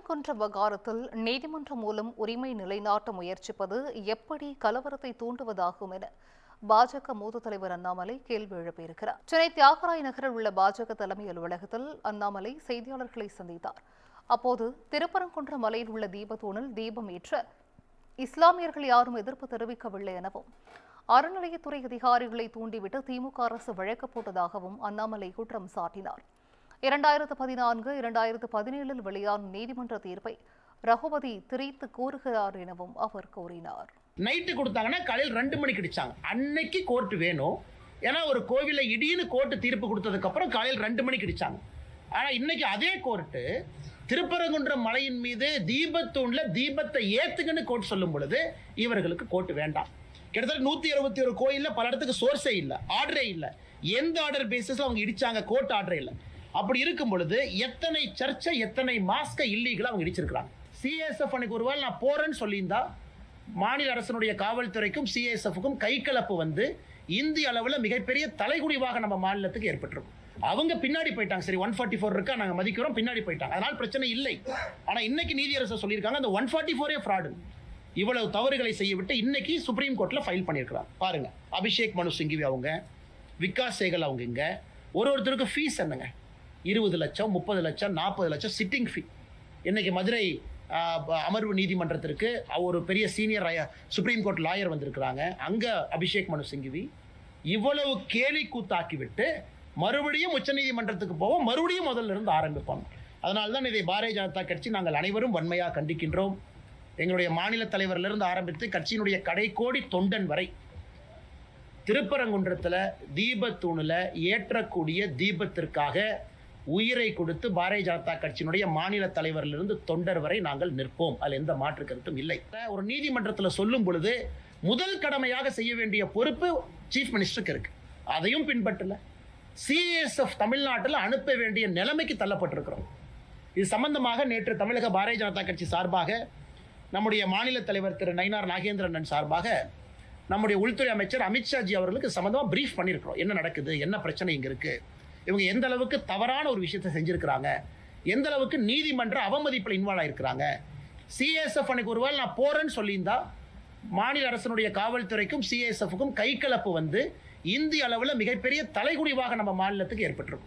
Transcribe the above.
திருப்பரங்குன்ற விவகாரத்தில் நீதிமன்றம் மூலம் உரிமை நிலைநாட்ட முயற்சிப்பது எப்படி கலவரத்தை தூண்டுவதாகும் என பாஜக மூத்த தலைவர் அண்ணாமலை கேள்வி எழுப்பியிருக்கிறார். சென்னை தியாகராய நகரில் உள்ள பாஜக தலைமை அலுவலகத்தில் அண்ணாமலை செய்தியாளர்களை சந்தித்தார். அப்போது திருப்பரங்குன்ற மலையில் உள்ள தீபத்தூணில் தீபம் ஏற்ற இஸ்லாமியர்கள் யாரும் எதிர்ப்பு தெரிவிக்கவில்லை எனவும் அறநிலையத்துறை அதிகாரிகளை தூண்டிவிட்டு திமுக அரசு வழக்கு போட்டதாகவும் அண்ணாமலை குற்றம் சாட்டினார். 2014, 2017 வெளியான நீதிமன்ற தீர்ப்பை ரகுபதி திரித்து கூறுகிறார் எனவும் அவர் கூறினார். நைட்டு கொடுத்தாங்கன்னா காலையில் 2 மணிக்கு அடிச்சாங்க. அன்னைக்கு கோர்ட் வேணும். ஏன்னா ஒரு கோவில இடின்னு கோர்ட்டு தீர்ப்பு கொடுத்ததுக்கு அப்புறம் காலையில் 2 மணிக்கு அடிச்சாங்க. ஆனா இன்னைக்கு அதே கோர்ட்டு திருப்பரங்குன்ற மலையின் மீது தீபத்தூண்ல தீபத்தை ஏத்துக்குன்னு கோர்ட் சொல்லும் பொழுது இவர்களுக்கு கோர்ட் வேண்டாம். கிட்டத்தட்ட 161 கோயில்ல பல இடத்துக்கு சோர்ஸே இல்லை, ஆர்டரே இல்லை. எந்த ஆர்டர் பேசிஸ்ல அவங்க இடிச்சாங்க? கோர்ட் ஆர்டரே இல்லை. அப்படி இருக்கும் பொழுது எத்தனை சர்ச்சை, எத்தனை மாஸ்க இல்லீகலா அவங்க இடிச்சிருக்காங்க. சிஎஸ்எஃப் அன்னைக்கு ஒருவேளை நான் போறேன்னு சொல்லியிருந்தா மாநில அரசனுடைய காவல்துறைக்கும் சிஎஸ்எஃப்க்கும் கைகலப்பு வந்து இந்திய அளவில் மிகப்பெரிய தலைகுடிவாக நம்ம மாநிலத்துக்கு ஏற்பட்டிருக்கும். அவங்க பின்னாடி போயிட்டாங்க. சரி, 144 இருக்கா, நாங்கள் மதிக்கிறோம், பின்னாடி போயிட்டாங்க, அதனால் பிரச்சனை இல்லை. ஆனால் இன்னைக்கு நீதியரசர் சொல்லியிருக்காங்க அந்த 144 ஃப்ராடு. இவ்வளவு தவறுகளை செய்ய விட்டு இன்னைக்கு சுப்ரீம் கோர்ட்ல ஃபைல் பண்ணியிருக்கிறாங்க. பாருங்க, அபிஷேக் மனு சிங்கிவி அவங்க, விகாஸ் சேகல் அவங்க, இங்க ஒருத்தருக்கு ஃபீஸ் என்னங்க? 20 லட்சம், 30 லட்சம், 40 லட்சம் சிட்டிங் ஃபீ. இன்னைக்கு மதுரை அமர்வு நீதிமன்றத்திற்கு ஒரு பெரிய சீனியர் சுப்ரீம் கோர்ட் லாயர் வந்திருக்கிறாங்க. அங்க அபிஷேக் மனு சிங்கிவி இவ்வளவு கேலி கூத்தாக்கி விட்டு மறுபடியும் உச்சநீதிமன்றத்துக்கு போவோம், மறுபடியும் முதல்ல இருந்து ஆரம்பிப்பாங்க. அதனால தான் இதை பாரதிய ஜனதா கட்சி நாங்கள் அனைவரும் வன்மையாக கண்டிக்கின்றோம். எங்களுடைய மாநில தலைவரிலிருந்து ஆரம்பித்து கட்சியினுடைய கடைக்கோடி தொண்டன் வரை திருப்பரங்குன்றத்தில் தீபத்தூணில் ஏற்றக்கூடிய தீபத்திற்காக உயிரை கொடுத்து பாரதிய ஜனதா கட்சியினுடைய மாநில தலைவரிலிருந்து தொண்டர் வரை நாங்கள் நிற்போம். அதில் எந்த மாற்று கருத்தும் இல்லை. ஒரு நீதிமன்றத்தில் சொல்லும் பொழுது முதல் கடமையாக செய்ய வேண்டிய பொறுப்பு சீஃப் மினிஸ்டருக்கு இருக்கு. அதையும் பின்பற்றல. சிஎஸ்எஃப் தமிழ்நாட்டில் அனுப்ப வேண்டிய நிலைமைக்கு தள்ளப்பட்டிருக்கிறோம். இது சம்பந்தமாக நேற்று தமிழக பாரதிய ஜனதா கட்சி சார்பாக நம்முடைய மாநில தலைவர் திரு நயினார் நாகேந்திரன் சார்பாக நம்முடைய உள்துறை அமைச்சர் அமித்ஷாஜி அவர்களுக்கு சம்பந்தமாக பிரீஃப் பண்ணியிருக்கிறோம். என்ன நடக்குது, என்ன பிரச்சனை இங்கே இருக்கு, இவங்க எந்த அளவுக்கு தவறான ஒரு விஷயத்தை செஞ்சிருக்கிறாங்க, எந்த அளவுக்கு நீதிமன்ற அவமதிப்பில் இன்வால்வ் ஆயிருக்கிறாங்க. சிஎஸ்எஃப் அன்னைக்கு ஒருவேளை நான் போறேன்னு சொல்லியிருந்தா மாநில அரசனுடைய காவல்துறைக்கும் சிஎஸ்எஃப்க்கும் கைகலப்பு வந்து இந்திய அளவில் மிகப்பெரிய தலைகுடிவாக நம்ம மாநிலத்துக்கு ஏற்பட்டிருக்கும்.